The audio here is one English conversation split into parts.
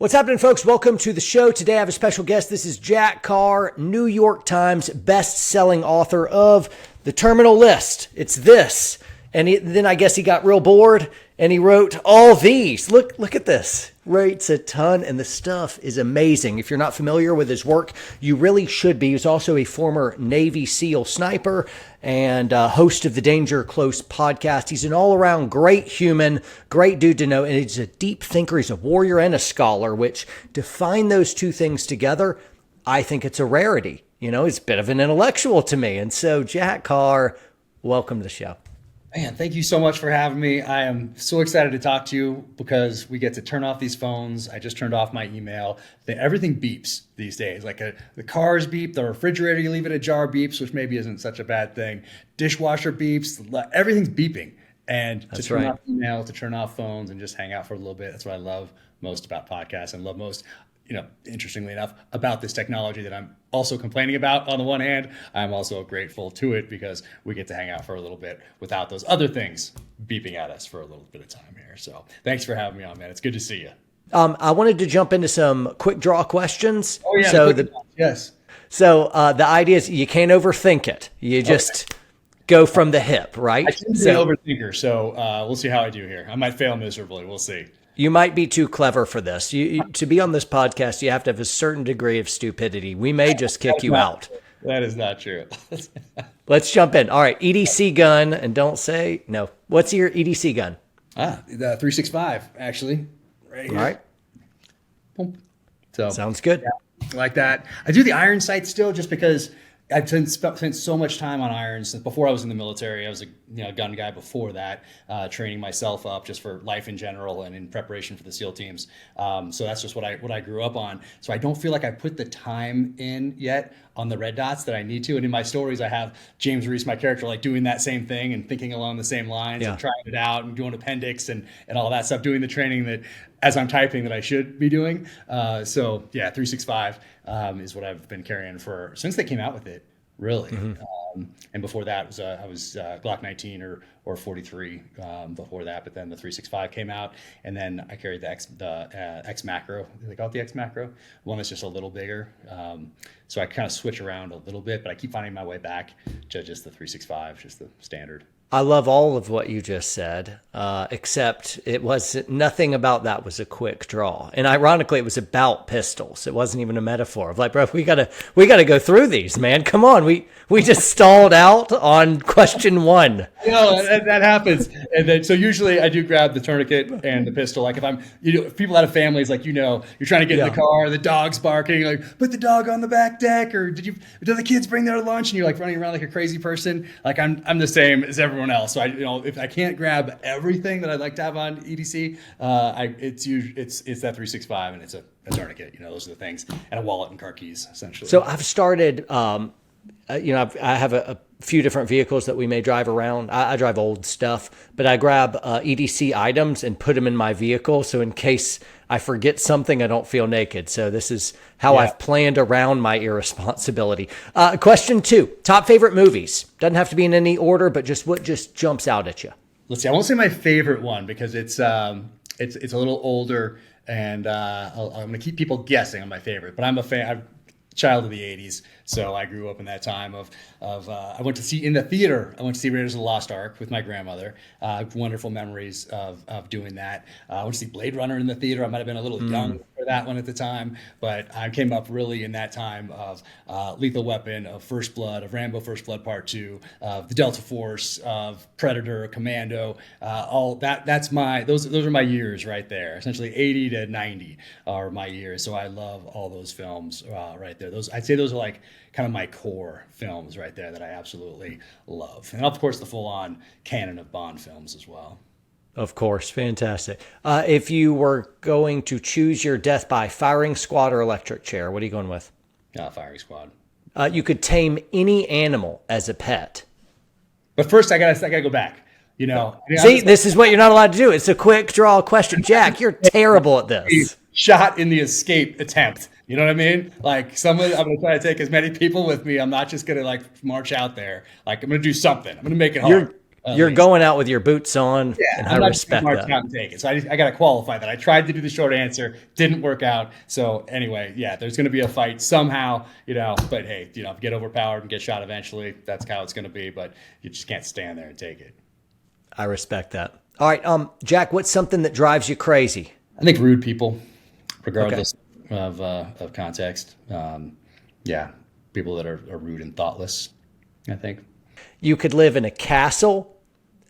What's happening, folks? Welcome to the show. Today I have a special guest. This is Jack Carr, New York Times best-selling author of The Terminal List. It's this. And then I guess he got real bored and he wrote all these. Look at this. Writes a ton, and the stuff is amazing. If you're not familiar with his work, you really should be. He's also a former Navy SEAL sniper and host of the Danger Close podcast. He's an all-around great human, great dude to know, and he's a deep thinker. He's a warrior and a scholar, which to find those two things together, I think it's a rarity. You know, he's a bit of an intellectual to me. And so, Jack Carr, welcome to the show. Man, thank you so much for having me. I am so excited to talk to you because we get to turn off these phones. I just turned off my email. Everything beeps these days. Like the cars beep, the refrigerator, you leave it ajar beeps, which maybe isn't such a bad thing. Dishwasher beeps, everything's beeping. And to turn off email, to turn off phones and just hang out for a little bit. That's what I love most about podcasts and love most, interestingly enough, about this technology that I'm also complaining about. On the one hand, I'm also grateful to it because we get to hang out for a little bit without those other things beeping at us for a little bit of time here. So thanks for having me on, man. It's good to see you. I wanted to jump into some quick draw questions. Oh, yeah. Yes. So the idea is you can't overthink it. You just go from the hip, right? I tend to be an overthinker, so we'll see how I do here. I might fail miserably. We'll see. You might be too clever for this. To be on this podcast, you have to have a certain degree of stupidity. We may just kick you out. That is not true. Let's jump in. All right, EDC gun, and don't say no. What's your EDC gun? The 365, actually. Right here. All right. Boom. So sounds good. Yeah, like that. I do the iron sight still just because I've spent so much time on irons since before I was in the military. I was a gun guy before that, training myself up just for life in general and in preparation for the SEAL teams. So that's just what I grew up on. So I don't feel like I put the time in yet on the red dots that I need to. And in my stories, I have James Reese, my character, like doing that same thing and thinking along the same lines and trying it out and doing appendix and all that stuff, doing the training that as I'm typing that I should be doing. 365 is what I've been carrying since they came out with it, really. Mm-hmm. And before that I was Glock 19 or 43 before that, but then the 365 came out, and then I carried the X macro. They call it the X macro, one that's just a little bigger. So I kind of switch around a little bit, but I keep finding my way back to just the 365, just the standard. I love all of what you just said, except it was nothing about that was a quick draw. And ironically, it was about pistols. It wasn't even a metaphor of like, bro, we gotta go through these, man. Come on. We just stalled out on question one. That happens. And then, so usually I do grab the tourniquet and the pistol. Like if people have families, like, you're trying to get in the car, the dog's barking, like put the dog on the back deck, or did the kids bring their lunch? And you're like running around like a crazy person. Like I'm the same as everyone else. So if I can't grab everything that I'd like to have on EDC, it's that 365 and it's a tourniquet. Those are the things, and a wallet and car keys, essentially. So I've started. I have a few different vehicles that we may drive around. I drive old stuff, but I grab EDC items and put them in my vehicle. So in case I forget something, I don't feel naked. So this is how I've planned around my irresponsibility. Question 2, top favorite movies. Doesn't have to be in any order, but just what just jumps out at you. Let's see. I won't say my favorite one because it's a little older, and I'm going to keep people guessing on my favorite. But I'm a fan. I'm a child of the 80s. So I grew up in that time of I went to see in the theater. I went to see Raiders of the Lost Ark with my grandmother. Wonderful memories of doing that. I went to see Blade Runner in the theater. I might have been a little young for that one at the time, but I came up really in that time of Lethal Weapon, of First Blood, of Rambo First Blood Part 2, of the Delta Force, of Predator, Commando. All that. Those are my years right there. Essentially 80 to 90 are my years. So I love all those films right there. I'd say those are like kind of my core films right there that I absolutely love. And of course, the full-on canon of Bond films as well. Of course. Fantastic. If you were going to choose your death by firing squad or electric chair, what are you going with? Firing squad. You could tame any animal as a pet. But first, I gotta go back. See, this is what you're not allowed to do. It's a quick draw question. Jack, you're terrible at this. Shot in the escape attempt. You know what I mean? Like I'm going to try to take as many people with me. I'm not just going to like march out there. Like I'm going to do something. I'm going to make it hard. at You're least. going out with your boots on, Yeah, and I I'm not just gonna respect march that. out and take it. So I got to qualify that. I tried to do the short answer, didn't work out. So anyway, yeah, there's going to be a fight somehow, but hey, get overpowered and get shot eventually. That's how it's going to be. But you just can't stand there and take it. I respect that. All right, Jack, what's something that drives you crazy? I think rude people, Okay. regardless of context. Yeah, people that are rude and thoughtless. I think. You could live in a castle,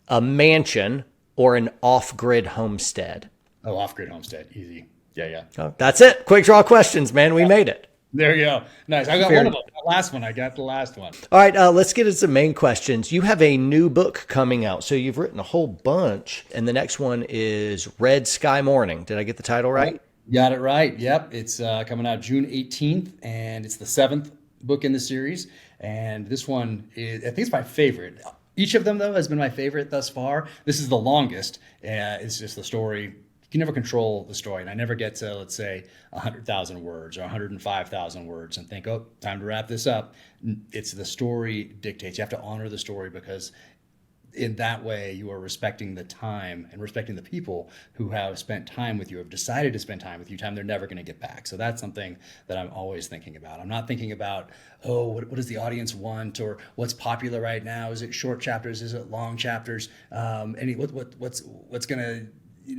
a mansion, or an off-grid homestead. Oh, off-grid homestead, easy. Yeah, yeah. Oh, that's it. Quick draw questions, man. We made it. There you go. Nice. I got Fair. one of them. That last one. I got the last one. All right, let's get into some main questions. You have a new book coming out, so you've written a whole bunch, and the next one is Red Sky Mourning. Did I get the title right? Got it right. Yep. It's coming out June 18th, and it's the 7th book in the series. And this one is, I think it's my favorite. Each of them, though, has been my favorite thus far. This is the longest. It's just the story. You can never control the story. And I never get to, let's say, 100,000 words or 105,000 words and think, oh, time to wrap this up. It's the story dictates. You have to honor the story because in that way, you are respecting the time and respecting the people who have spent time with you, have decided to spend time with you, time they're never going to get back. So that's something that I'm always thinking about. I'm not thinking about, oh, what does the audience want or what's popular right now? Is it short chapters? Is it long chapters? What's going to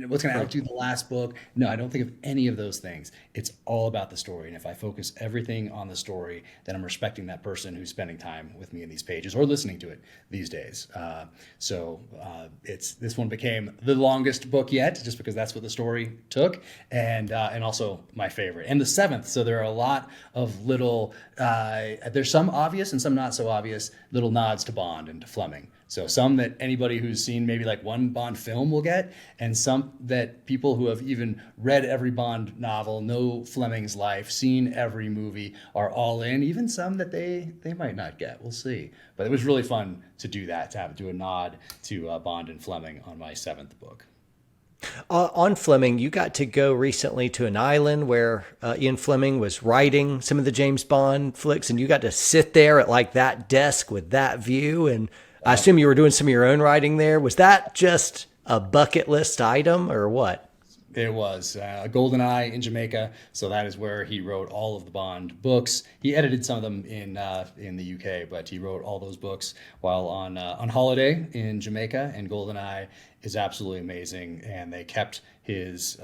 what's going to outdo the last book? No, I don't think of any of those things. It's all about the story. And if I focus everything on the story, then I'm respecting that person who's spending time with me in these pages or listening to it these days. This one became the longest book yet, just because that's what the story took, and also my favorite, and the 7th. So there are a lot of little. There's some obvious and some not so obvious little nods to Bond and to Fleming. So some that anybody who's seen maybe like one Bond film will get, and some that people who have even read every Bond novel, know Fleming's life, seen every movie, are all in. Even some that they might not get. We'll see. But it was really fun to do that, to do a nod to Bond and Fleming on my 7th book. On Fleming, you got to go recently to an island where Ian Fleming was writing some of the James Bond flicks, and you got to sit there at like that desk with that view. And I assume you were doing some of your own writing there. Was that just a bucket list item or what? It was GoldenEye in Jamaica, so that is where he wrote all of the Bond books. He edited some of them in the UK, but he wrote all those books while on holiday in Jamaica. And GoldenEye is absolutely amazing, and they kept his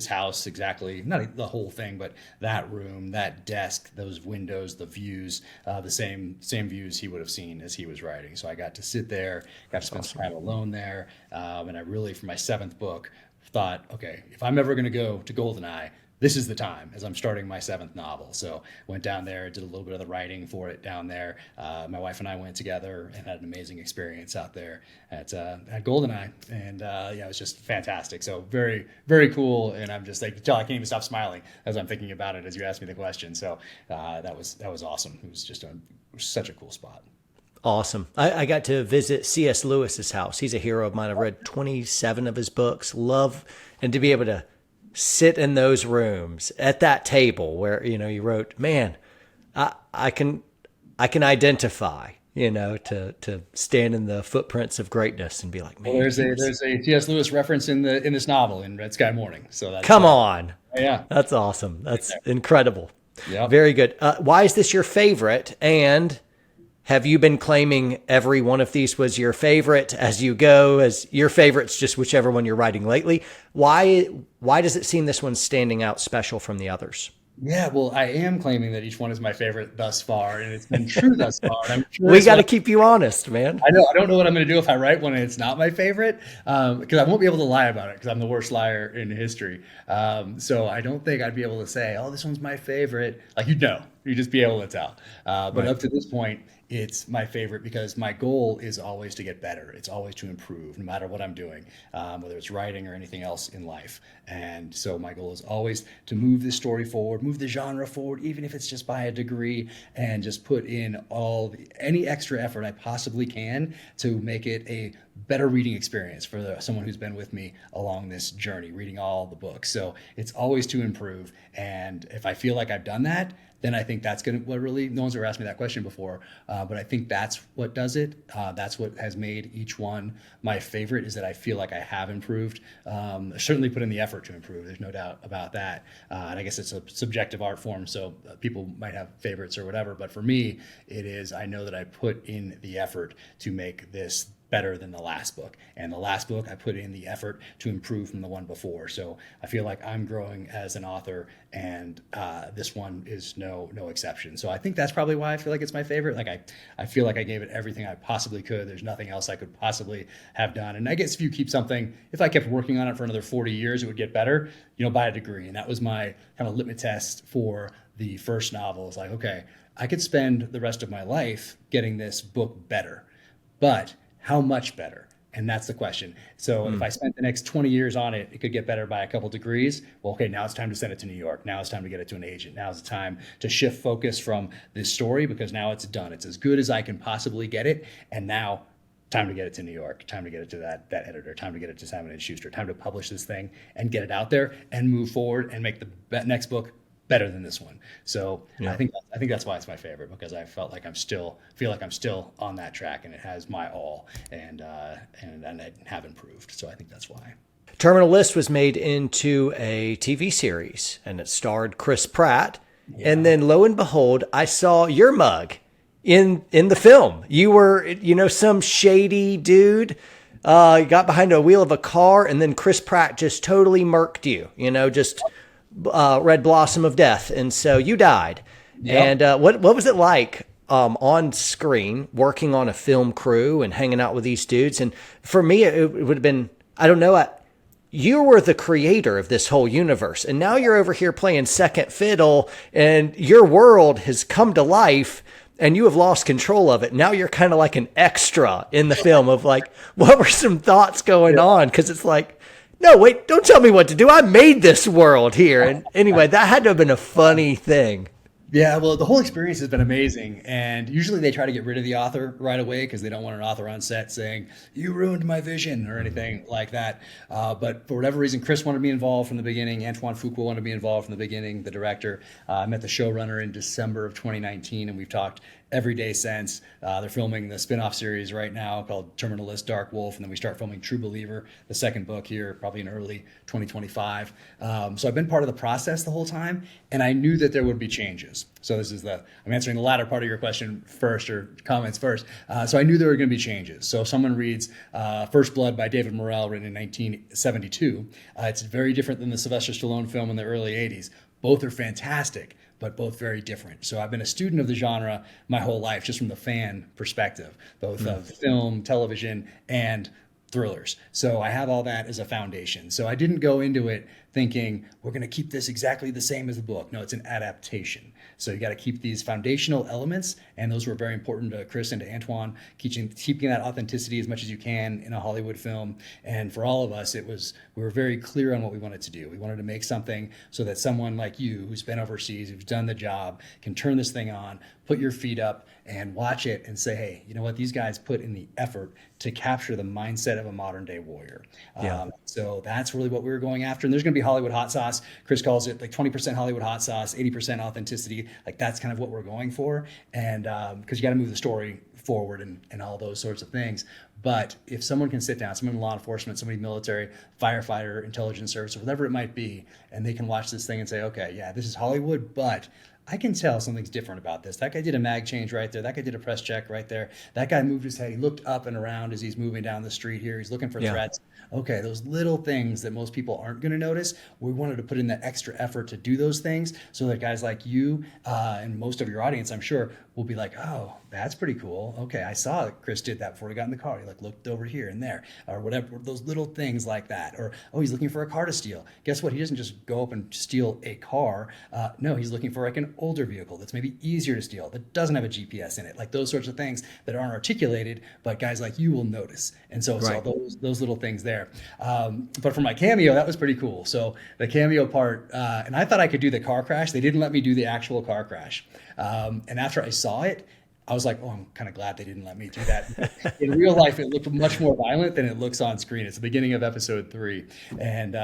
house exactly, not the whole thing, but that room, that desk, those windows, the views, the same views he would have seen as he was writing. So I got to sit there, got to spend some time alone there, and I really, for my 7th book, thought, okay, if I'm ever going to go to GoldenEye, this is the time, as I'm starting my 7th novel. So went down there, did a little bit of the writing for it down there. My wife and I went together and had an amazing experience out there at GoldenEye, and it was just fantastic. So very, very cool, and I'm just like, I can't even stop smiling as I'm thinking about it as you asked me the question. So that was awesome. It was just such a cool spot. Awesome. I got to visit C.S. Lewis's house. He's a hero of mine. I've read 27 of his books. Love, and to be able to sit in those rooms at that table where, you wrote, man, I can identify, to stand in the footprints of greatness and be like, man. Well, there's a C.S. Lewis reference in this novel in Red Sky Mourning. So that's Come on. Yeah. That's awesome. That's incredible. Yep. Very good. Why is this your favorite? And have you been claiming every one of these was your favorite as you go, as your favorite's just whichever one you're writing lately? Why does it seem this one's standing out special from the others? Yeah, well, I am claiming that each one is my favorite thus far, and it's been true thus far. And I'm sure We got to keep you honest, man. I know. I don't know what I'm going to do if I write one and it's not my favorite, because I won't be able to lie about it because I'm the worst liar in history. So I don't think I'd be able to say, oh, this one's my favorite. Like, you'd just be able to tell. But up to this point, it's my favorite because my goal is always to get better. It's always to improve, no matter what I'm doing, whether it's writing or anything else in life. And so my goal is always to move the story forward, move the genre forward, even if it's just by a degree, and just put in any extra effort I possibly can to make it a better reading experience for someone who's been with me along this journey, reading all the books. So it's always to improve. And if I feel like I've done that, then I think that's what really, no one's ever asked me that question before, but I think that's what does it. That's what has made each one my favorite, is that I feel like I have improved. Certainly put in the effort to improve. There's no doubt about that. And I guess it's a subjective art form, so people might have favorites or whatever. But for me, it is, I know that I put in the effort to make this better than the last book. And the last book, I put in the effort to improve from the one before. So I feel like I'm growing as an author, and this one is no exception. So I think that's probably why I feel like it's my favorite. Like I feel like I gave it everything I possibly could. There's nothing else I could possibly have done. And I guess if you keep something, if I kept working on it for another 40 years, it would get better, by a degree. And that was my kind of litmus test for the first novel. It's like, okay, I could spend the rest of my life getting this book better, but how much better? And that's the question. So if I spent the next 20 years on it, it could get better by a couple degrees. Well, okay, now it's time to send it to New York. Now it's time to get it to an agent. Now it's the time to shift focus from this story, because now it's done. It's as good as I can possibly get it. And now time to get it to New York, time to get it to that editor, time to get it to Simon & Schuster, time to publish this thing and get it out there and move forward and make the next book better than this one. So I think that's why it's my favorite, because I feel like I'm still on that track, and it has my all, and I have improved. So I think that's why. Terminal List was made into a TV series, and it starred Chris Pratt. Yeah. And then lo and behold, I saw your mug in the film. You were, some shady dude. You got behind a wheel of a car, and then Chris Pratt just totally murked you, just red blossom of death. And so you died. Yep. And what was it like on screen working on a film crew and hanging out with these dudes? And for me, it would have been, I don't know, you were the creator of this whole universe, and now you're over here playing second fiddle, and your world has come to life and you have lost control of it. Now you're kind of like an extra in the film of like, what were some thoughts going on? Because it's like, no, wait, don't tell me what to do. I made this world here. And anyway, that had to have been a funny thing. Yeah, well, the whole experience has been amazing. And usually they try to get rid of the author right away, because they don't want an author on set saying, you ruined my vision or anything like that. But for whatever reason, Chris wanted me involved from the beginning. Antoine Fuqua wanted me involved from the beginning, the director. I met the showrunner in December of 2019, and we've talked every day since. They're filming the spin-off series right now called Terminal List Dark Wolf, and then we start filming True Believer, the second book here, probably in early 2025. So I've been part of the process the whole time, and I knew that there would be changes. So I'm answering the latter part of your question first, or comments first. So I knew there were going to be changes. So if someone reads First Blood by David Morrell, written in 1972, it's very different than the Sylvester Stallone film in the early 80s. Both are fantastic, but both very different. So I've been a student of the genre my whole life, just from the fan perspective, both of film, television, and thrillers. So I have all that as a foundation. So I didn't go into it thinking we're going to keep this exactly the same as the book. No, it's an adaptation. So you got to keep these foundational elements, and those were very important to Chris and to Antoine, keeping that authenticity as much as you can in a Hollywood film. And for all of us, we were very clear on what we wanted to do. We wanted to make something so that someone like you, who's been overseas, who's done the job, can turn this thing on, put your feet up, and watch it and say, hey, you know what? These guys put in the effort to capture the mindset of a modern day warrior. So that's really what we were going after. And there's going to be Hollywood hot sauce. Chris calls it like 20% Hollywood hot sauce, 80% authenticity. Like that's kind of what we're going for. And because you got to move the story forward and all those sorts of things. But if someone can sit down, someone in law enforcement, somebody military, firefighter, intelligence service, or whatever it might be, and they can watch this thing and say, okay, yeah, this is Hollywood, but I can tell something's different about this. That guy did a mag change right there. That guy did a press check right there. That guy moved his head. He looked up and around as he's moving down the street here. He's looking for threats. Okay, those little things that most people aren't going to notice, we wanted to put in that extra effort to do those things so that guys like you and most of your audience, I'm sure, will be like, oh, that's pretty cool. Okay, I saw that Chris did that before he got in the car. He looked over here and there, or whatever, those little things like that. Or, oh, he's looking for a car to steal. Guess what? He doesn't just go up and steal a car. No, he's looking for like an older vehicle that's maybe easier to steal, that doesn't have a GPS in it. Like those sorts of things that aren't articulated, but guys like you will notice. And so those little things there. But for my cameo, that was pretty cool. So the cameo part, and I thought I could do the car crash. They didn't let me do the actual car crash. And after I saw it, I was like, oh, I'm kind of glad they didn't let me do that. In real life, it looked much more violent than it looks on screen. It's the beginning of episode 3. And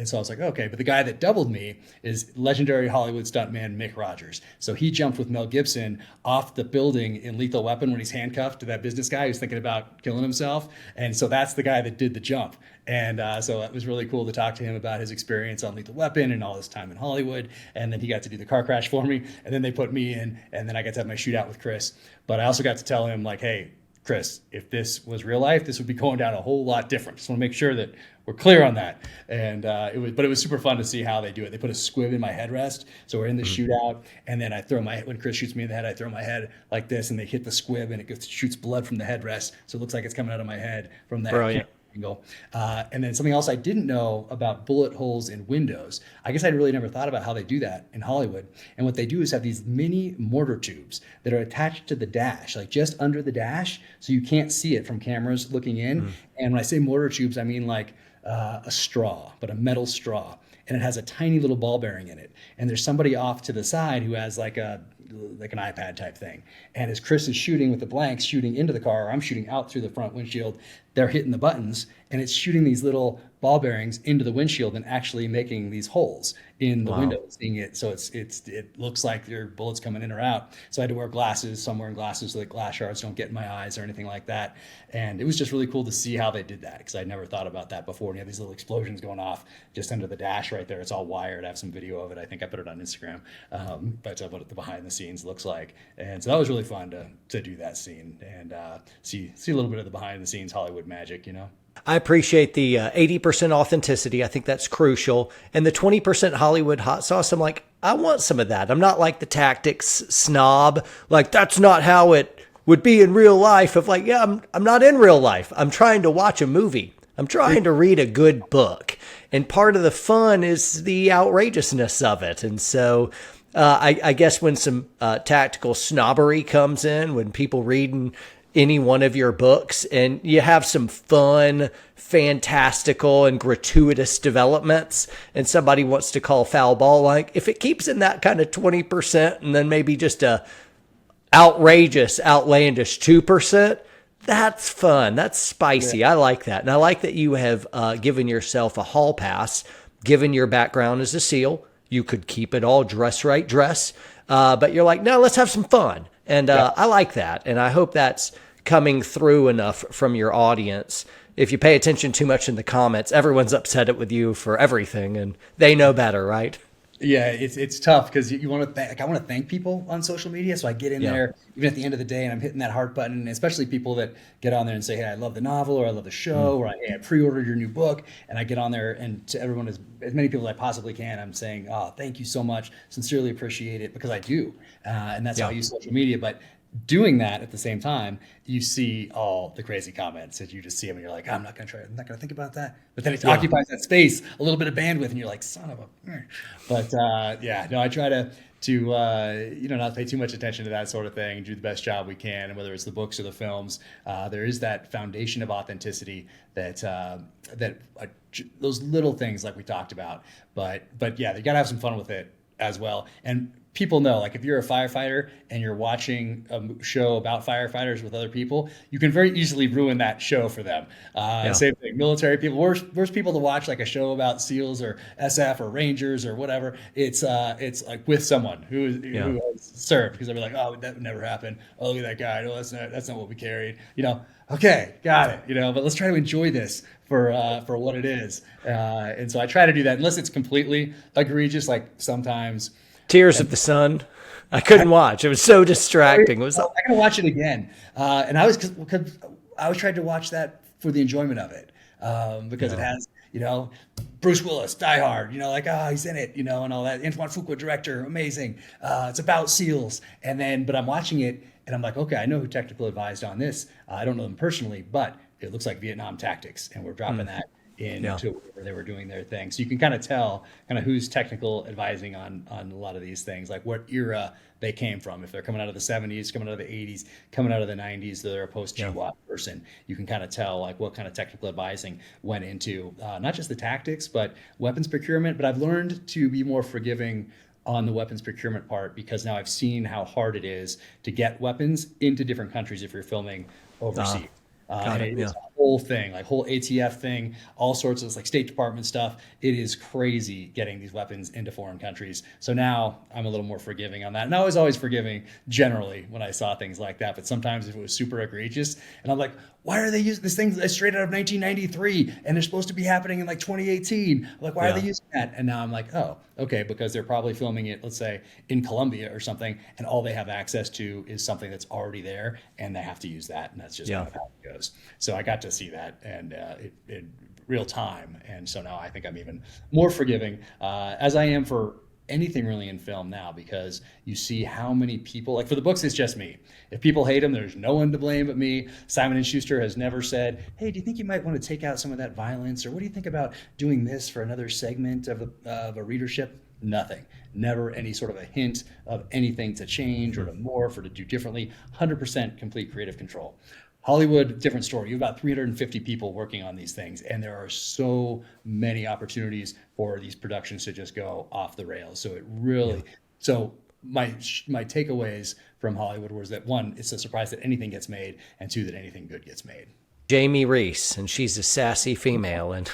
so I was like, okay. But the guy that doubled me is legendary Hollywood stuntman Mick Rogers. So he jumped with Mel Gibson off the building in Lethal Weapon when he's handcuffed to that business guy who's thinking about killing himself. And so that's the guy that did the jump. And so it was really cool to talk to him about his experience on Lethal Weapon and all his time in Hollywood. And then he got to do the car crash for me. And then they put me in. And then I got to have my shootout with Chris. But I also got to tell him, like, hey, Chris, if this was real life, this would be going down a whole lot different. Just want to make sure that we're clear on that. And it was super fun to see how they do it. They put a squib in my headrest. So we're in the shootout. And then when Chris shoots me in the head, I throw my head like this and they hit the squib and it shoots blood from the headrest. So it looks like it's coming out of my head from that. Brilliant. Angle. And then something else I didn't know about bullet holes in windows. I guess I'd really never thought about how they do that in Hollywood. And what they do is have these mini mortar tubes that are attached to the dash, like just under the dash, so you can't see it from cameras looking in. And when I say mortar tubes, I mean like a straw, but a metal straw. And it has a tiny little ball bearing in it. And there's somebody off to the side who has like an iPad type thing. And as Chris is shooting with the blanks, shooting into the car, or I'm shooting out through the front windshield, they're hitting the buttons and it's shooting these little ball bearings into the windshield and actually making these holes in the window, seeing it. So it looks like your bullets coming in or out. So I had to wear glasses, some wearing glasses so that glass shards don't get in my eyes or anything like that. And it was just really cool to see how they did that because I'd never thought about that before. And you have these little explosions going off just under the dash right there. It's all wired. I have some video of it. I think I put it on Instagram. But what the behind the scenes looks like. And so that was really fun to do that scene and see a little bit of the behind the scenes Hollywood magic, you know? I appreciate the 80% authenticity. I think that's crucial. And the 20% Hollywood hot sauce, I'm like, I want some of that. I'm not like the tactics snob. Like, that's not how it would be in real life. Of like, yeah, I'm not in real life. I'm trying to watch a movie. I'm trying to read a good book. And part of the fun is the outrageousness of it. And so I guess when some tactical snobbery comes in, when people reading any one of your books and you have some fun, fantastical and gratuitous developments and somebody wants to call foul ball, like if it keeps in that kind of 20% and then maybe just a outrageous, outlandish 2%, that's fun. That's spicy. Yeah. I like that. And I like that you have given yourself a hall pass, given your background as a SEAL. You could keep it all dress right, but you're like, no, let's have some fun. And I like that. And I hope that's coming through enough from your audience. If you pay attention too much in the comments, everyone's upset with you for everything and they know better, right? Yeah, it's tough because you want to I want to thank people on social media. So I get in there even at the end of the day and I'm hitting that heart button, especially people that get on there and say, hey, I love the novel or I love the show or hey, I pre-ordered your new book. And I get on there and to everyone, as many people as I possibly can, I'm saying, oh, thank you so much. Sincerely appreciate it because I do. And that's how I use social media. But doing that at the same time, you see all the crazy comments that you just see them and you're like, I'm not going to think about that. But then it occupies that space, a little bit of bandwidth, and you're like, son of a. But I try to not pay too much attention to that sort of thing and do the best job we can. And whether it's the books or the films, there is that foundation of authenticity that those little things like we talked about. But yeah, you got to have some fun with it as well. And people know, like if you're a firefighter and you're watching a show about firefighters with other people, you can very easily ruin that show for them. Same thing, military people, worst people to watch like a show about SEALs or SF or Rangers or whatever. It's like with someone who has served because they'll be like, oh, that would never happen. Oh, look at that guy. No, that's not what we carried. Okay, got it. But let's try to enjoy this for what it is. And so I try to do that unless it's completely egregious. Like sometimes. Tears of the Sun. I couldn't watch. It was so distracting. I gotta watch it again. And I was tried to watch that for the enjoyment of it because it has Bruce Willis, Die Hard. He's in it. And all that. Antoine Fuqua, director, amazing. It's about SEALs. But I'm watching it and I'm like, okay, I know who technical advised on this. I don't know them personally, but it looks like Vietnam tactics, and we're dropping that into where they were doing their thing. So you can kind of tell who's technical advising on a lot of these things, like what era they came from. If they're coming out of the 70s, coming out of the 80s, coming out of the 90s, they're a post-GWAT person. You can kind of tell like what kind of technical advising went into not just the tactics, but weapons procurement. But I've learned to be more forgiving on the weapons procurement part, because now I've seen how hard it is to get weapons into different countries if you're filming overseas. Got And it. it Yeah. is a whole thing, like whole ATF thing, all sorts of like State Department stuff. It is crazy getting these weapons into foreign countries. So now I'm a little more forgiving on that. And I was always forgiving generally when I saw things like that. But sometimes if it was super egregious and I'm like, why are they using this thing that's straight out of 1993 and they're supposed to be happening in like 2018? I'm like, why are they using that? And now I'm like, oh, okay, because they're probably filming it, let's say in Colombia or something, and all they have access to is something that's already there, and they have to use that, and that's just kind of how it goes. So I got to see that, and in real time, and so now I think I'm even more forgiving, as I am for anything really in film now, because you see how many people, like for the books, it's just me. If people hate them, there's no one to blame but me. Simon & Schuster has never said, hey, do you think you might want to take out some of that violence? Or what do you think about doing this for another segment of a readership? Nothing. Never any sort of a hint of anything to change or to morph or to do differently. 100% complete creative control. Hollywood, different story. You have about 350 people working on these things, and there are so many opportunities for these productions to just go off the rails. So it really, so my takeaways from Hollywood was that, one, it's a surprise that anything gets made, and two, that anything good gets made. Jamie Reese, and she's a sassy female, and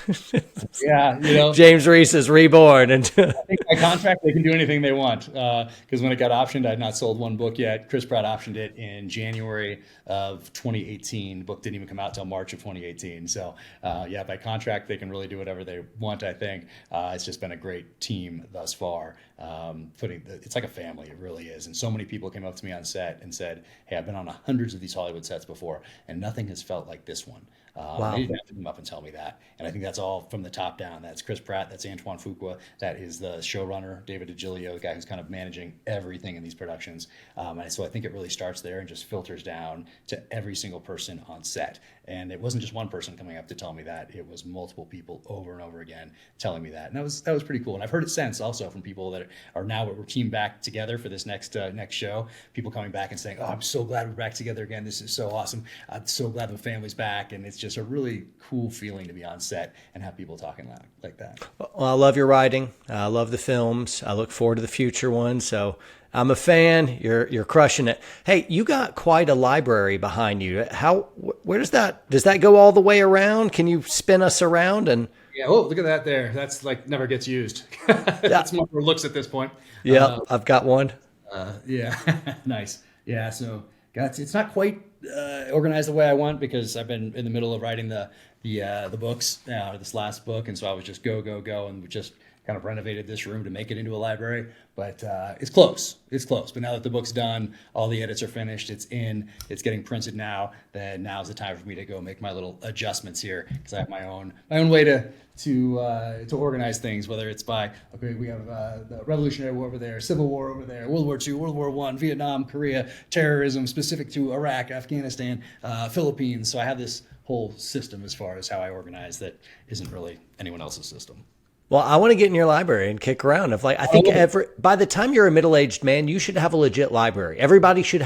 Yeah, James Reese is reborn. And I think by contract they can do anything they want. Because when it got optioned, I had not sold one book yet. Chris Pratt optioned it in January of 2018. The book didn't even come out till March of 2018. So yeah, by contract they can really do whatever they want. I think it's just been a great team thus far. It's like a family. It really is. And so many people came up to me on set and said, "Hey, I've been on hundreds of these Hollywood sets before, and nothing has felt like this one." Wow. They didn't have to come up and tell me that. And I think that's all from the top down. That's Chris Pratt, that's Antoine Fuqua, that is the showrunner, David DiGilio, the guy who's kind of managing everything in these productions. And so I think it really starts there and just filters down to every single person on set. And it wasn't just one person coming up to tell me that. It was multiple people over and over again telling me that. And that was pretty cool. And I've heard it since also from people that are now, we're teamed back together for this next show. People coming back and saying, "Oh, I'm so glad we're back together again. This is so awesome. I'm so glad the family's back." And it's just a really cool feeling to be on set and have people talking like that. Well, I love your writing. I love the films. I look forward to the future ones. So I'm a fan. You're crushing it. Hey, you got quite a library behind you. Where does that go all the way around? Can you spin us around? And yeah, oh, look at that there. That's like never gets used. That's more for looks at this point. Yeah, I've got one. Yeah, nice. Yeah, so it's not quite organized the way I want, because I've been in the middle of writing the books, this last book, and so I was just go, and we just kind of renovated this room to make it into a library. But it's close. But now that the book's done, all the edits are finished, it's getting printed now, then now's the time for me to go make my little adjustments here, because I have my own way to organize things, whether it's by, okay, we have the Revolutionary War over there, Civil War over there, World War II, World War I, Vietnam, Korea, terrorism specific to Iraq, Afghanistan, Philippines. So I have this whole system as far as how I organize that isn't really anyone else's system. Well, I want to get in your library and kick around. I think by the time you're a middle-aged man, you should have a legit library. Everybody should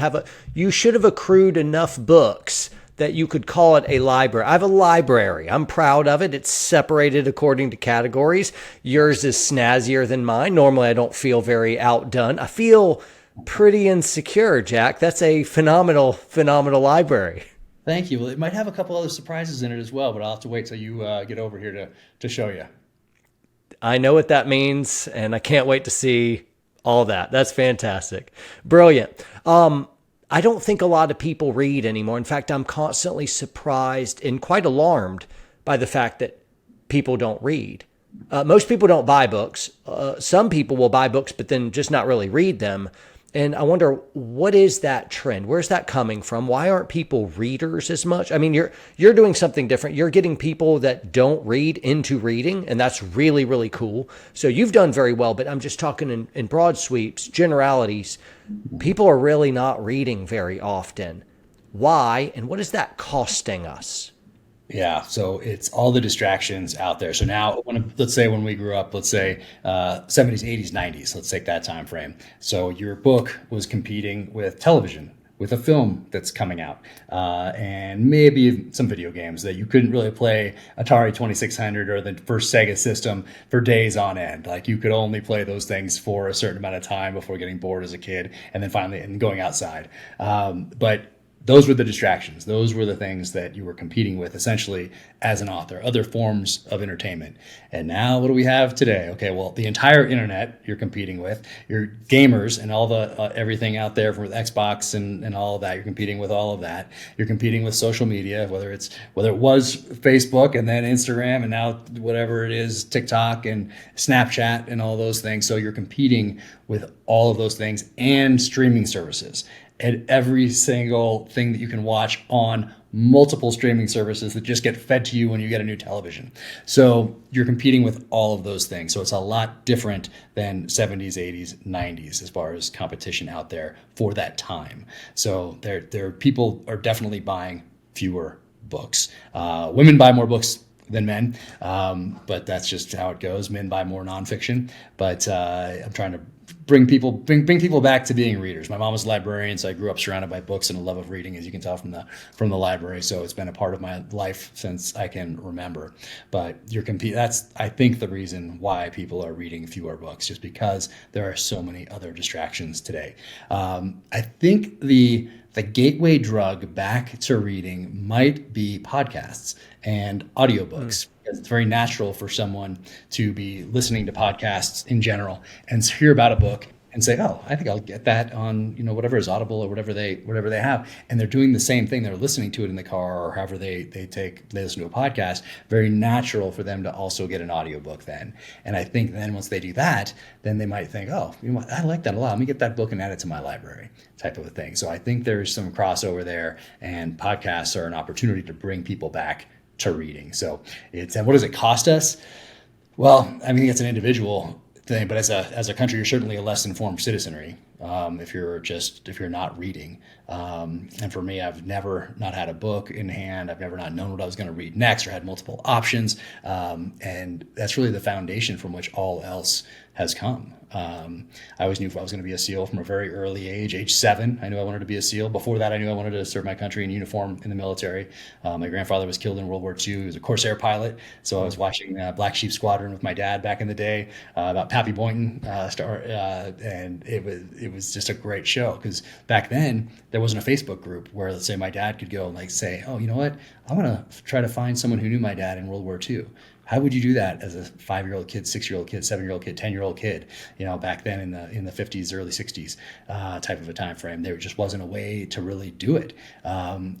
you should have accrued enough books that you could call it a library. I have a library. I'm proud of it. It's separated according to categories. Yours is snazzier than mine. Normally, I don't feel very outdone. I feel pretty insecure, Jack. That's a phenomenal library. Thank you. Well, it might have a couple other surprises in it as well, but I'll have to wait till you get over here to show you. I know what that means, and I can't wait to see all that. That's fantastic. Brilliant. I don't think a lot of people read anymore. In fact, I'm constantly surprised and quite alarmed by the fact that people don't read. Most people don't buy books. Some people will buy books, but then just not really read them. And I wonder, what is that trend? Where's that coming from? Why aren't people readers as much? I mean, you're doing something different. You're getting people that don't read into reading, and that's really, really cool. So you've done very well, but I'm just talking in broad sweeps, generalities. People are really not reading very often. Why? And what is that costing us? Yeah, so it's all the distractions out there. So now, let's say when we grew up, let's say 70s, 80s, 90s, let's take that time frame. So your book was competing with television with a film that's coming out, and maybe some video games that you couldn't really play Atari 2600 or the first Sega system for days on end. Like you could only play those things for a certain amount of time before getting bored as a kid, and then finally and going outside. But those were the distractions. Those were the things that you were competing with essentially as an author, other forms of entertainment. And now what do we have today? Okay, well, the entire internet you're competing with, your gamers and all the everything out there from Xbox and all of that. You're competing with all of that. You're competing with social media, whether it was Facebook and then Instagram and now whatever it is, TikTok and Snapchat and all those things. So you're competing with all of those things and streaming services. And every single thing that you can watch on multiple streaming services that just get fed to you when you get a new television. So you're competing with all of those things. So it's a lot different than 70s, 80s, 90s as far as competition out there for that time. So there people are definitely buying fewer books. Women buy more books than men, but that's just how it goes. Men buy more nonfiction, but I'm trying to bring people back to being readers. My mom was a librarian, so I grew up surrounded by books and a love of reading, as you can tell from the library. So it's been a part of my life since I can remember. But that's I think the reason why people are reading fewer books, just because there are so many other distractions today. I think the gateway drug back to reading might be podcasts and audiobooks. Because it's very natural for someone to be listening to podcasts in general and hear about a book and say, "Oh, I think I'll get that on whatever is Audible or whatever they have." And they're doing the same thing. They're listening to it in the car or however they listen to a podcast. Very natural for them to also get an audiobook then. And I think then once they do that, then they might think, "Oh, I like that a lot. Let me get that book and add it to my library," type of a thing. So I think there's some crossover there, and podcasts are an opportunity to bring people back to reading. So what does it cost us? Well, I mean, it's an individual thing, but as a country, you're certainly a less informed citizenry if you're not reading. And for me, I've never not had a book in hand. I've never not known what I was going to read next or had multiple options. And that's really the foundation from which all else has come. I always knew I was going to be a SEAL from a very early age 7. I knew I wanted to be a SEAL. Before that, I knew I wanted to serve my country in uniform in the military. My grandfather was killed in World War II. He was a Corsair pilot. So I was watching Black Sheep Squadron with my dad back in the day about Pappy Boynton and it was just a great show because back then there wasn't a Facebook group where, let's say, my dad could go and say, "Oh, you know what? I want to try to find someone who knew my dad in World War II." How would you do that as a 5-year-old kid, 6-year-old kid, 7-year-old kid, 10-year-old kid? Back then in the 50s, early 60s type of a time frame, there just wasn't a way to really do it.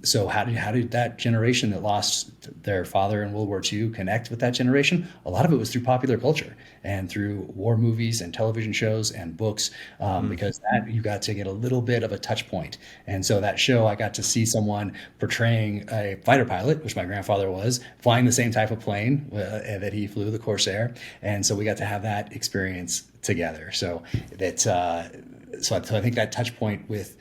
So how did that generation that lost their father in World War II connect with that generation? A lot of it was through popular culture and through war movies and television shows and books, because that you got to get a little bit of a touch point. And so that show, I got to see someone portraying a fighter pilot, which my grandfather was, flying the same type of plane that he flew, the Corsair, and so we got to have that experience together. So I think that touch point with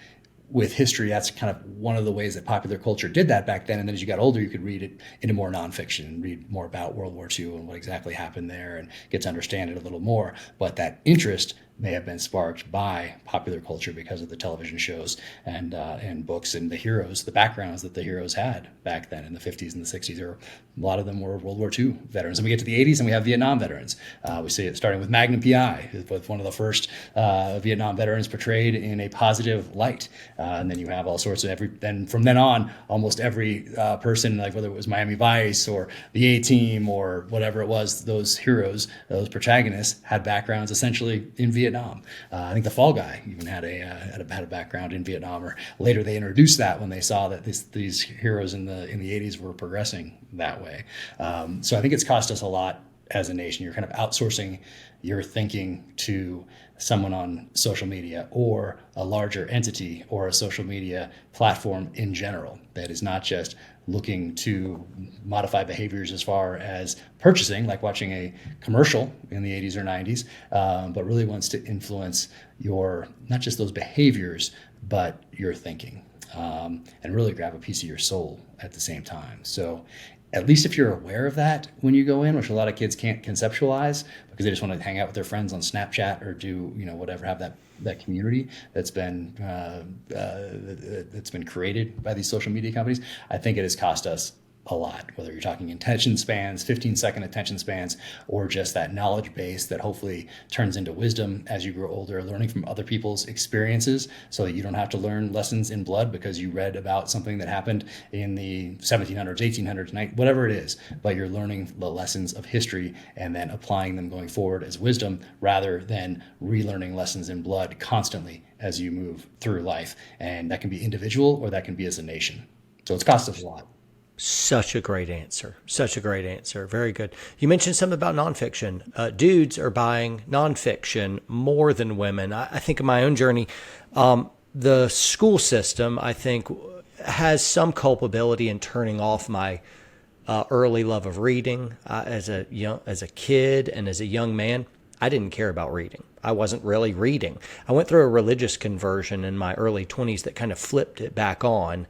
history, that's kind of one of the ways that popular culture did that back then. And then as you got older, you could read it into more nonfiction and read more about World War II and what exactly happened there and get to understand it a little more. But that interest may have been sparked by popular culture because of the television shows and books and the heroes, the backgrounds that the heroes had back then in the 50s and the 60s. Or a lot of them were World War II veterans. And we get to the 80s and we have Vietnam veterans. We see it starting with Magnum P.I., with one of the first Vietnam veterans portrayed in a positive light. And then you have all sorts of then from then on, almost every person, like whether it was Miami Vice or the A-Team or whatever it was, those heroes, those protagonists had backgrounds essentially in Vietnam. I think the Fall Guy even had a background in Vietnam, or later they introduced that when they saw that these heroes in the 80s were progressing that way. So I think it's cost us a lot as a nation. You're kind of outsourcing your thinking to someone on social media or a larger entity or a social media platform in general that is not just looking to modify behaviors as far as purchasing, like watching a commercial in the 80s or 90s, but really wants to influence your, not just those behaviors, but your thinking, and really grab a piece of your soul at the same time. So at least if you're aware of that when you go in, which a lot of kids can't conceptualize because they just want to hang out with their friends on Snapchat or do, whatever, have that community that's been created by these social media companies. I think it has cost us a lot, whether you're talking attention spans, 15-second attention spans, or just that knowledge base that hopefully turns into wisdom as you grow older, learning from other people's experiences so that you don't have to learn lessons in blood because you read about something that happened in the 1700s, 1800s, whatever it is, but you're learning the lessons of history and then applying them going forward as wisdom rather than relearning lessons in blood constantly as you move through life. And that can be individual or that can be as a nation. So it's cost us a lot. Such a great answer. Such a great answer. Very good. You mentioned something about nonfiction. Dudes are buying nonfiction more than women. I think in my own journey, the school system, I think, has some culpability in turning off my early love of reading. As a kid and as a young man, I didn't care about reading. I wasn't really reading. I went through a religious conversion in my early 20s that kind of flipped it back on.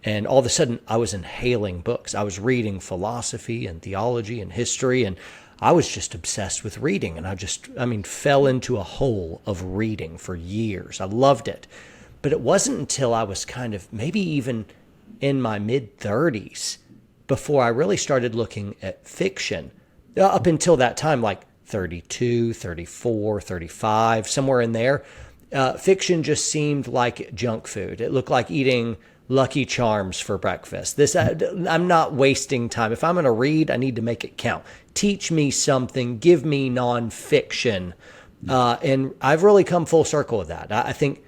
And all of a sudden, I was inhaling books. I was reading philosophy and theology and history, and I was just obsessed with reading. And fell into a hole of reading for years. I loved it. But it wasn't until I was kind of maybe even in my mid-30s before I really started looking at fiction. Up until that time, like 32, 34, 35, somewhere in there, fiction just seemed like junk food. It looked like eating Lucky Charms for breakfast. I'm not wasting time. If I'm going to read, I need to make it count. Teach me something. Give me nonfiction. And I've really come full circle with that. I think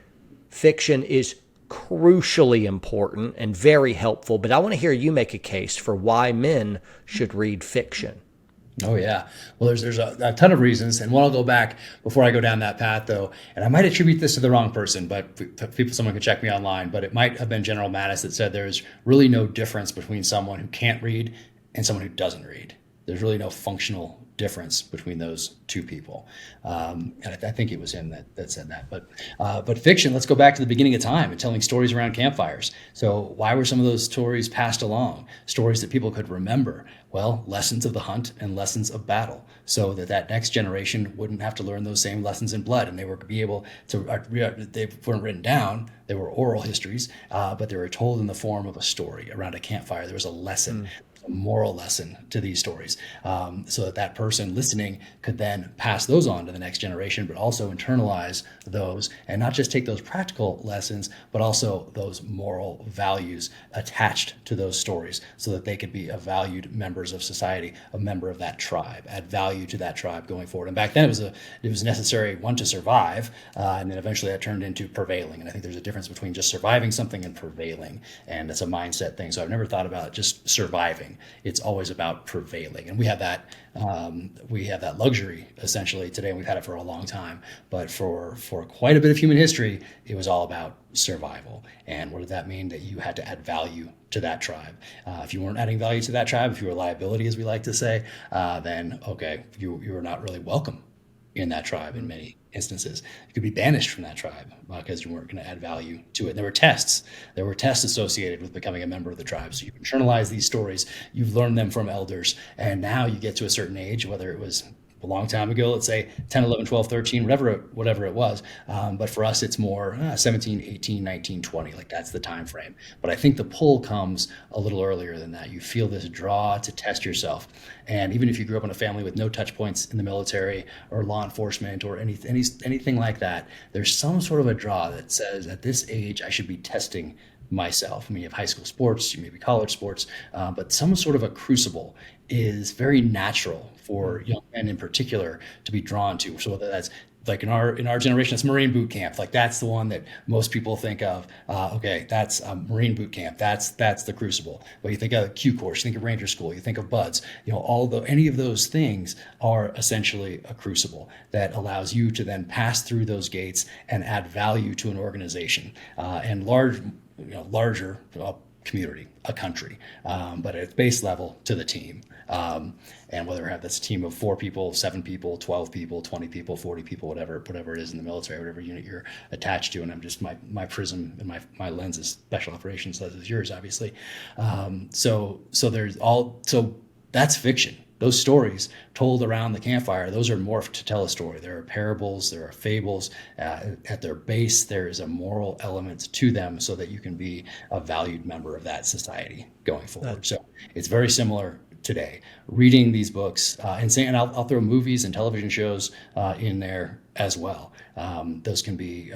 fiction is crucially important and very helpful, but I want to hear you make a case for why men should read fiction. Oh yeah. Well, there's a ton of reasons, and one I'll go back before I go down that path though, and I might attribute this to the wrong person, but someone can check me online, but it might have been General Mattis that said there's really no difference between someone who can't read and someone who doesn't read. There's really no functional difference between those two people. And I think it was him that said that. But fiction, let's go back to the beginning of time and telling stories around campfires. So why were some of those stories passed along? Stories that people could remember. Well, lessons of the hunt and lessons of battle, so that next generation wouldn't have to learn those same lessons in blood, and they were be able to. They weren't written down; they were oral histories, but they were told in the form of a story around a campfire. There was a lesson. A moral lesson to these stories, so that person listening could then pass those on to the next generation, but also internalize those and not just take those practical lessons, but also those moral values attached to those stories so that they could be a valued members of society, a member of that tribe, add value to that tribe going forward. And back then it was necessary, one, to survive, and then eventually that turned into prevailing. And I think there's a difference between just surviving something and prevailing, and it's a mindset thing. So I've never thought about just surviving. It's always about prevailing, and we have that luxury essentially today, and we've had it for a long time. But for quite a bit of human history, it was all about survival. And what did that mean? That you had to add value to that tribe. If you weren't adding value to that tribe, if you were a liability, as we like to say, then okay, you were not really welcome in that tribe in many instances. You could be banished from that tribe because you weren't going to add value to it. And there were tests. There were tests associated with becoming a member of the tribe. So you internalize these stories. You've learned them from elders. And now you get to a certain age, whether it was a long time ago, let's say 10, 11, 12, 13, whatever it was. But for us, it's more 17, 18, 19, 20. Like that's the time frame. But I think the pull comes a little earlier than that. You feel this draw to test yourself. And even if you grew up in a family with no touch points in the military or law enforcement or anything like that, there's some sort of a draw that says at this age, I should be testing myself. I mean, you have high school sports, you maybe college sports, but some sort of a crucible is very natural for young men in particular to be drawn to. So whether that's like in our generation, it's Marine boot camp. Like that's the one that most people think of. Okay, that's Marine boot camp. That's the crucible. But you think of Q course, you think of Ranger School, you think of Buds. Any of those things are essentially a crucible that allows you to then pass through those gates and add value to an organization. And larger, community, a country, but at its base level to the team. And whether we have this team of 4 people, 7 people, 12 people, 20 people, 40 people, whatever it is in the military, whatever unit you're attached to. And I'm just, my prism and my lens is special operations, as is yours, obviously. So that's fiction. Those stories told around the campfire, those are morphed to tell a story. There are parables, there are fables. At their base, there is a moral element to them so that you can be a valued member of that society going forward. So it's very similar today. Reading these books and I'll throw movies and television shows in there as well. Those can be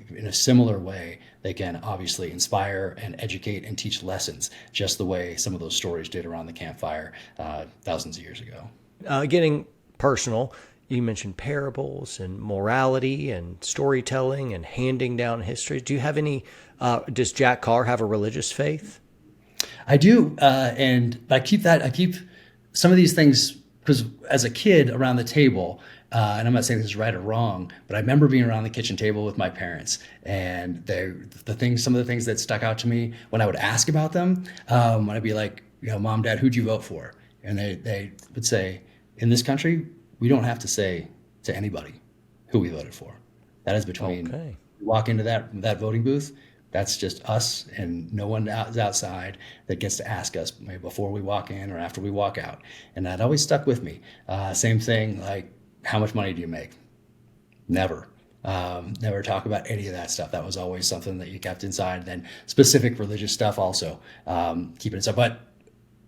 in a similar way. They can obviously inspire and educate and teach lessons, just the way some of those stories did around the campfire thousands of years ago. Getting personal, you mentioned parables and morality and storytelling and handing down history. Do you have any? Does Jack Carr have a religious faith? I do, and I keep some of these things because as a kid around the table, and I'm not saying this is right or wrong, but I remember being around the kitchen table with my parents, and some of the things that stuck out to me when I would ask about them, when I'd be like, Mom, Dad, who'd you vote for? And they would say, in this country, we don't have to say to anybody who we voted for. That is between walk into that voting booth. That's just us, and no one is outside that gets to ask us maybe before we walk in or after we walk out. And that always stuck with me. Same thing, like, how much money do you make? Never. Never talk about any of that stuff. That was always something that you kept inside. And then specific religious stuff also, keep it inside.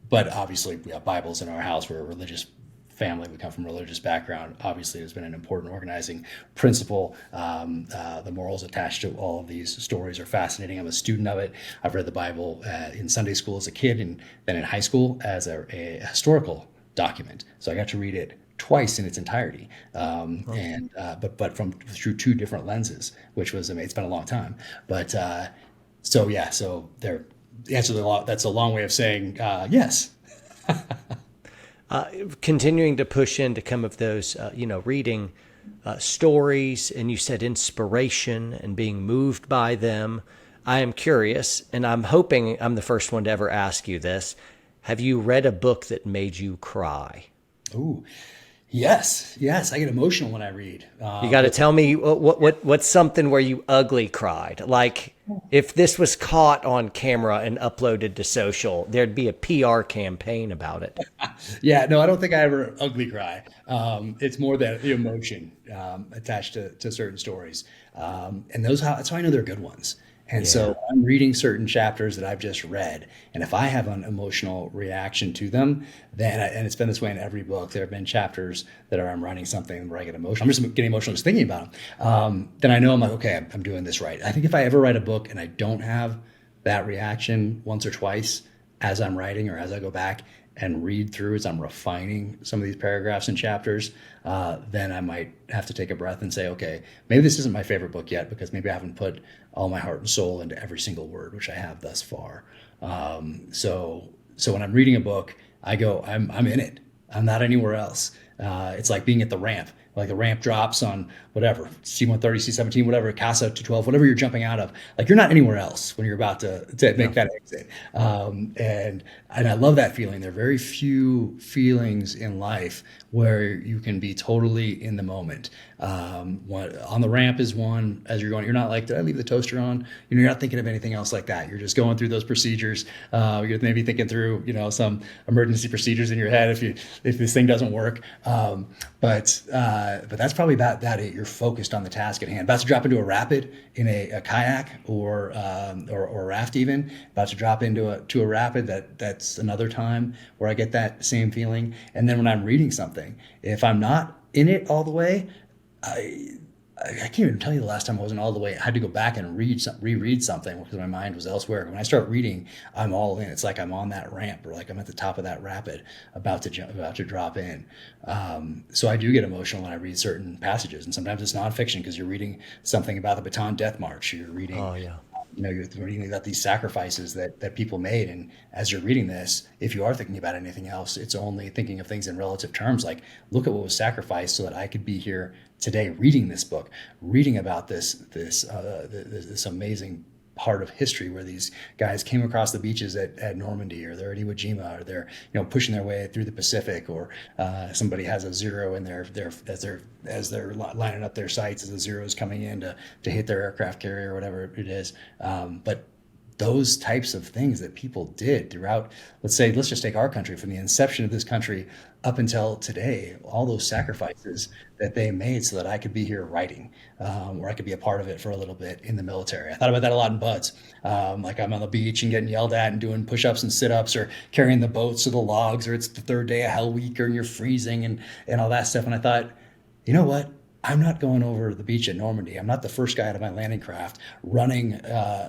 But obviously we have Bibles in our house. We're a religious family. We come from a religious background. Obviously, it's been an important organizing principle. The morals attached to all of these stories are fascinating. I'm a student of it. I've read the Bible in Sunday school as a kid, and then in high school as a historical document. So I got to read it twice in its entirety, but through 2 different lenses, which was amazing. It's been a long time, but so there. The answer to that's a long way of saying yes. Continuing to push into some of those, reading stories, and you said inspiration and being moved by them. I am curious, and I'm hoping I'm the first one to ever ask you this. Have you read a book that made you cry? Ooh, yes. I get emotional when I read. You got to tell me what's something where you ugly cried. Like, if this was caught on camera and uploaded to social, there'd be a PR campaign about it. Yeah, no, I don't think I ever ugly cry. It's more that the emotion attached to certain stories, and that's how I know they're good ones. And so I'm reading certain chapters that I've just read, and if I have an emotional reaction to them, and it's been this way in every book, there have been chapters that I'm writing something where I get emotional. I'm just getting emotional just thinking about them. Then I know I'm like, okay, I'm doing this right. I think if I ever write a book and I don't have that reaction once or twice as I'm writing or as I go back and read through as I'm refining some of these paragraphs and chapters, then I might have to take a breath and say, okay, maybe this isn't my favorite book yet because maybe I haven't put all my heart and soul into every single word, which I have thus far. So when I'm reading a book, I go, I'm in it. I'm not anywhere else. It's like being at the ramp. Like the ramp drops on whatever, C-130, C-17, whatever, CASA 212, whatever you're jumping out of. Like, you're not anywhere else when you're about to make that exit. And I love that feeling. There are very few feelings in life where you can be totally in the moment. On the ramp is one, as you're going, you're not like, did I leave the toaster on? You're not thinking of anything else like that. You're just going through those procedures. You're maybe thinking through, some emergency procedures in your head if this thing doesn't work. But that's probably about it. You're focused on the task at hand. About to drop into a rapid in a kayak or a raft even. About to drop into a rapid. That's another time where I get that same feeling. And then when I'm reading something, if I'm not in it all the way, I can't even tell you the last time I wasn't all the way. I had to go back and reread something because my mind was elsewhere. When I start reading, I'm all in. It's like I'm on that ramp, or like I'm at the top of that rapid, about to drop in. So I do get emotional when I read certain passages, and sometimes it's nonfiction because you're reading something about the Bataan Death March. You're reading, you're reading about these sacrifices that people made, and as you're reading this, if you are thinking about anything else, it's only thinking of things in relative terms. Like, look at what was sacrificed so that I could be here today reading this book, reading about this amazing part of history where these guys came across the beaches at Normandy, or they're at Iwo Jima, or they're pushing their way through the Pacific, or somebody has a zero in their as they're lining up their sights as the zero is coming in to hit their aircraft carrier or whatever it is. But those types of things that people did throughout, let's just take our country, from the inception of this country up until today, all those sacrifices that they made so that I could be here writing, or I could be a part of it for a little bit in the military. I thought about that a lot in Buds. Like I'm on the beach and getting yelled at and doing push-ups and sit-ups, or carrying the boats or the logs, or it's the third day of Hell Week, or you're freezing and all that stuff. And I thought, you know what? I'm not going over the beach at Normandy. I'm not the first guy out of my landing craft running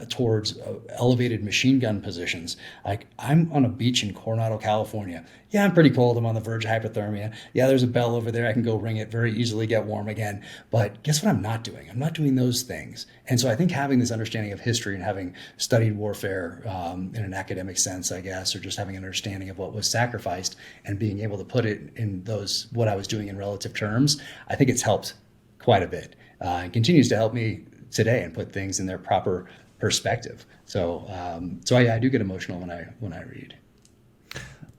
towards elevated machine gun positions. Like, I'm on a beach in Coronado, California. Yeah, I'm pretty cold. I'm on the verge of hypothermia. Yeah, there's a bell over there. I can go ring it very easily, get warm again. But guess what I'm not doing? I'm not doing those things. And so I think having this understanding of history and having studied warfare in an academic sense, I guess, or just having an understanding of what was sacrificed and being able to put it in what I was doing in relative terms, I think it's helped quite a bit, and continues to help me today and put things in their proper perspective. So I do get emotional when I read.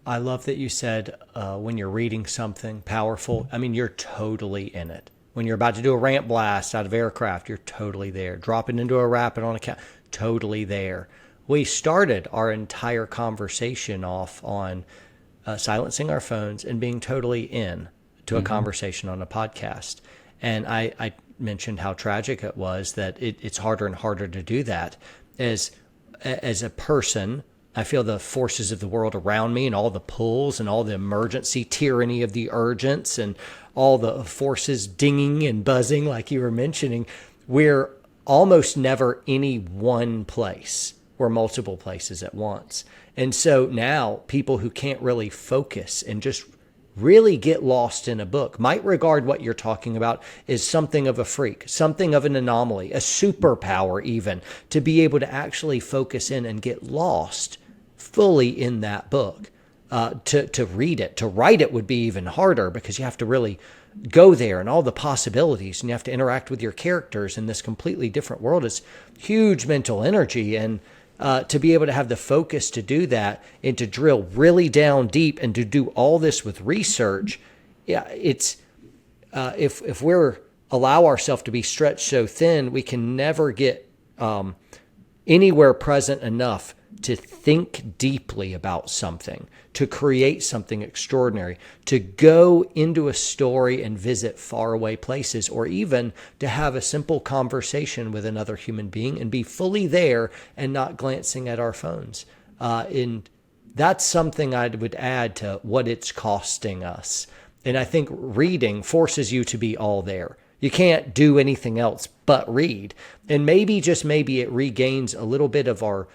I love that you said when you're reading something powerful, I mean, you're totally in it. When you're about to do a ramp blast out of aircraft, you're totally there. Dropping into a rapid on a totally there. We started our entire conversation off on silencing our phones and being totally in to a conversation on a podcast. And I mentioned how tragic it was that it's harder and harder to do that. As a person, I feel the forces of the world around me and all the pulls and all the emergency tyranny of the urgents and all the forces dinging and buzzing, like you were mentioning. We're almost never any one place. We're multiple places at once. And so now people who can't really focus and just really get lost in a book might regard what you're talking about as something of a freak, something of an anomaly, a superpower even, to be able to actually focus in and get lost fully in that book. To read it, to write it would be even harder because you have to really go there and all the possibilities, and you have to interact with your characters in this completely different world. It's huge mental energy, and to be able to have the focus to do that and to drill really down deep and to do all this with research, yeah, it's if we're allow ourselves to be stretched so thin, we can never get anywhere present enough to think deeply about something, to create something extraordinary, to go into a story and visit faraway places, or even to have a simple conversation with another human being and be fully there and not glancing at our phones. And that's something I would add to what it's costing us. And I think reading forces you to be all there. You can't do anything else but read. And maybe, just maybe, it regains a little bit of our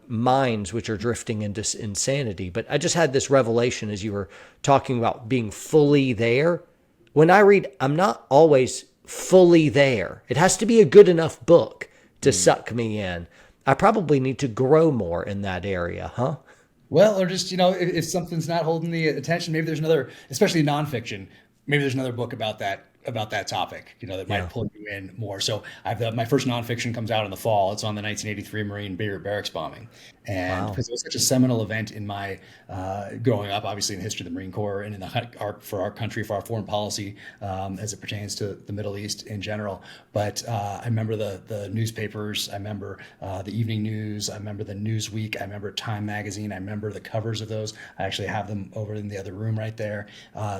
minds, which are drifting into insanity. But I just had this revelation as you were talking about being fully there. When I read, I'm not always fully there. It has to be a good enough book to suck me in. I probably need to grow more in that area, huh? Well, or just, if something's not holding the attention, maybe there's another, especially nonfiction, maybe there's another book about that topic, that might pull you in more. So my first nonfiction comes out in the fall. It's on the 1983 Marine Beirut barracks bombing. And because it was such a seminal event in my growing up, obviously in the history of the Marine Corps and in for our country, for our foreign policy, as it pertains to the Middle East in general. But I remember the newspapers. I remember the evening news. I remember the Newsweek. I remember Time magazine. I remember the covers of those. I actually have them over in the other room right there.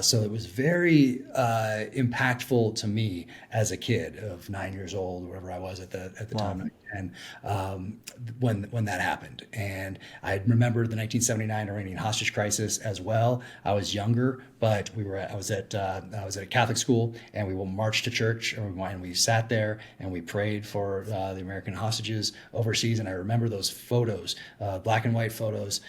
So it was very impactful to me as a kid of 9 years old, whatever I was at the time, and when that happened. And I remember the 1979 Iranian hostage crisis as well. I was younger, but I was at a Catholic school, and we will march to church, and we sat there and we prayed for the American hostages overseas. And I remember those photos, black and white photos,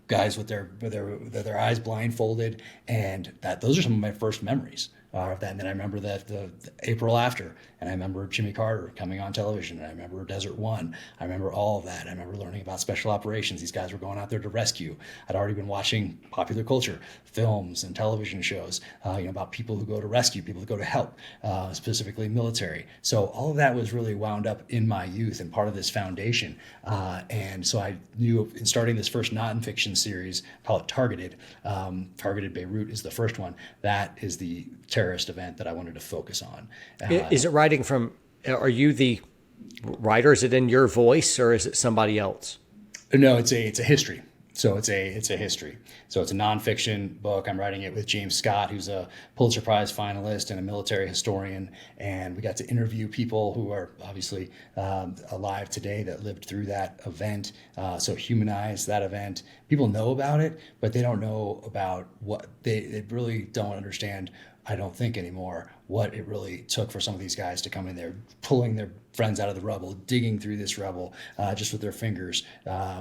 guys with their eyes blindfolded, and those are some of my first memories of that. And then I remember that the April after, and I remember Jimmy Carter coming on television, and I remember Desert One. I remember all of that. I remember learning about special operations. These guys were going out there to rescue. I'd already been watching popular culture, films and television shows, about people who go to rescue, people who go to help, specifically military. So all of that was really wound up in my youth and part of this foundation. And so I knew in starting this first nonfiction series, call it Targeted. Targeted Beirut is the first one. That is the terrorist event that I wanted to focus on. Is it writing from, are you the writer? Is it in your voice or is it somebody else? No, it's a history. So it's a history. So it's a nonfiction book. I'm writing it with James Scott, who's a Pulitzer Prize finalist and a military historian. And we got to interview people who are obviously alive today that lived through that event. So humanize that event. People know about it, but they don't know about what they really don't understand, I don't think anymore, what it really took for some of these guys to come in there, pulling their friends out of the rubble, digging through this rubble just with their fingers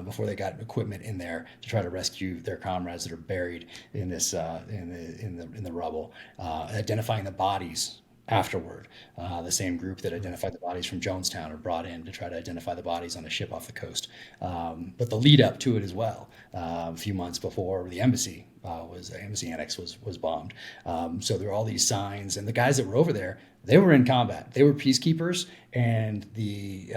before they got equipment in there to try to rescue their comrades that are buried in this in the rubble, identifying the bodies afterward. The same group that identified the bodies from Jonestown are brought in to try to identify the bodies on a ship off the coast. But the lead up to it as well, a few months before the embassy annex was bombed. So there were all these signs, and the guys that were over there, they were in combat. They were peacekeepers, and the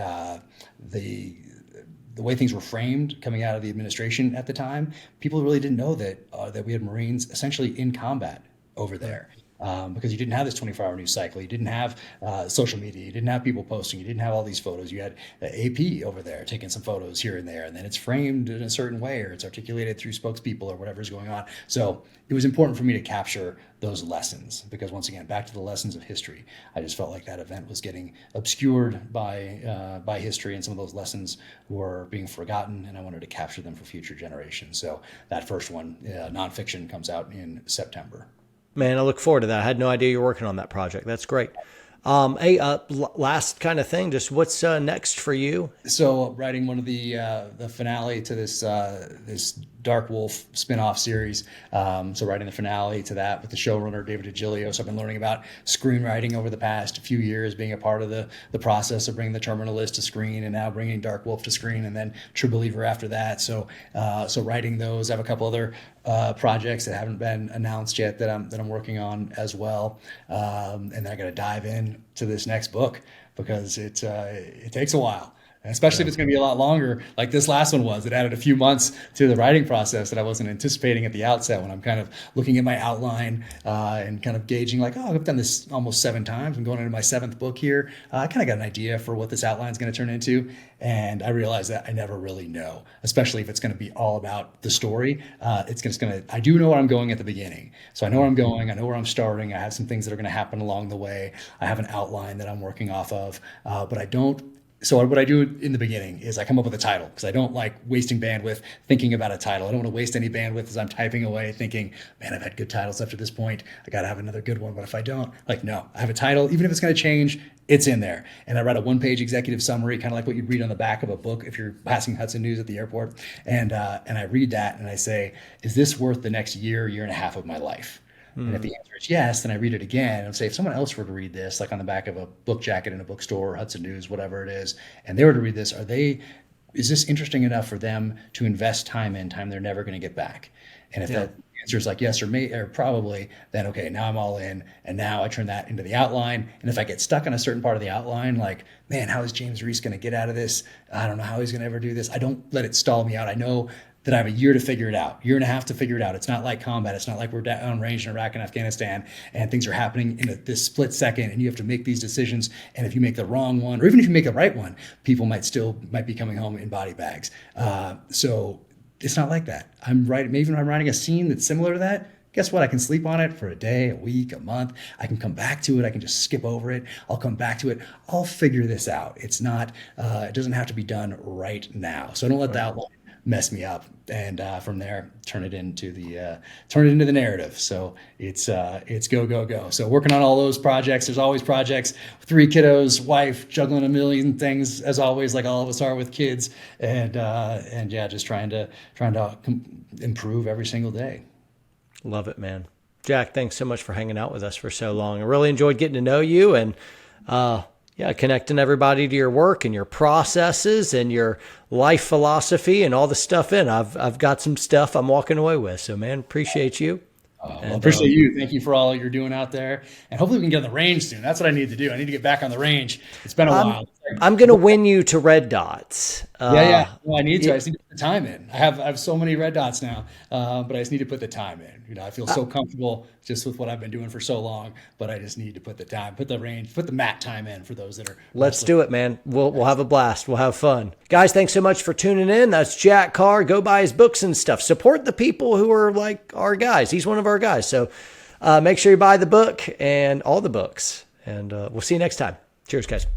way things were framed coming out of the administration at the time, people really didn't know that we had Marines essentially in combat over there. Because you didn't have this 24-hour news cycle. You didn't have social media. You didn't have people posting. You didn't have all these photos. You had AP over there taking some photos here and there, and then it's framed in a certain way, or it's articulated through spokespeople or whatever's going on. So it was important for me to capture those lessons because, once again, back to the lessons of history. I just felt like that event was getting obscured by history, and some of those lessons were being forgotten, and I wanted to capture them for future generations. So that first one, nonfiction, comes out in September. Man, I look forward to that. I had no idea you were working on that project. That's great. Hey, last kind of thing, just what's next for you? So writing one of the finale to this Dark Wolf spin-off series. So writing the finale to that with the showrunner, David DiGilio. So I've been learning about screenwriting over the past few years, being a part of the process of bringing the Terminal List to screen and now bringing Dark Wolf to screen and then True Believer after that. So writing those. I have a couple other projects that haven't been announced yet that I'm working on as well. And then I got to dive in to this next book because it takes a while. Especially if it's going to be a lot longer, like this last one was. It added a few months to the writing process that I wasn't anticipating at the outset when I'm kind of looking at my outline and kind of gauging like, oh, I've done this almost 7 times. I'm going into my 7th book here. I kind of got an idea for what this outline is going to turn into. And I realized that I never really know, especially if it's going to be all about the story. I do know where I'm going at the beginning. So I know where I'm going. I know where I'm starting. I have some things that are going to happen along the way. I have an outline that I'm working off of, but I don't. So what I do in the beginning is I come up with a title because I don't like wasting bandwidth thinking about a title. I don't want to waste any bandwidth as I'm typing away thinking, man, I've had good titles up to this point. I got to have another good one. But if I don't, no, I have a title. Even if it's going to change, it's in there. And I write a 1-page executive summary, kind of like what you'd read on the back of a book if you're passing Hudson News at the airport. And I read that and I say, is this worth the next year and a half of my life? And if the answer is yes, then I read it again and say, if someone else were to read this, like on the back of a book jacket in a bookstore, Hudson News, whatever it is, and they were to read this, is this interesting enough for them to invest time they're never going to get back? And if that answer is like yes or probably, then okay, now I'm all in. And now I turn that into the outline. And if I get stuck on a certain part of the outline, like, man, how is James Reese going to get out of this? I don't know how he's going to ever do this. I don't let it stall me out. I know that I have a year to figure it out, 1.5 years to figure it out. It's not like combat. It's not like we're down range in Iraq and Afghanistan and things are happening in this split second and you have to make these decisions. And if you make the wrong one, or even if you make the right one, people might be coming home in body bags. So it's not like that. Maybe when I'm writing a scene that's similar to that, guess what? I can sleep on it for a day, a week, a month. I can come back to it. I can just skip over it. I'll come back to it. I'll figure this out. It's not, it doesn't have to be done right now. So I don't let the outline mess me up, and from there turn it into the narrative. So it's go. So working on all those projects. There's always projects. 3 kiddos, wife, juggling a million things as always, like all of us are with kids, and yeah, just trying to improve every single day. Love it, man. Jack, thanks so much for hanging out with us for so long. I really enjoyed getting to know you and, connecting everybody to your work and your processes and your life philosophy and all the stuff in. I've got some stuff I'm walking away with. So, man, appreciate you. I appreciate you. Thank you for all you're doing out there. And hopefully we can get on the range soon. That's what I need to do. I need to get back on the range. It's been a while. I'm going to win you to red dots. Yeah. Well, I need to. I just need to put the time in. I have so many red dots now, but I just need to put the time in. I feel so comfortable just with what I've been doing for so long, but I just need to put the time, put the mat time in for those that are. Let's do it, man. We'll have a blast. We'll have fun. Guys, thanks so much for tuning in. That's Jack Carr. Go buy his books and stuff. Support the people who are like our guys. He's one of our guys. So make sure you buy the book and all the books. And we'll see you next time. Cheers, guys.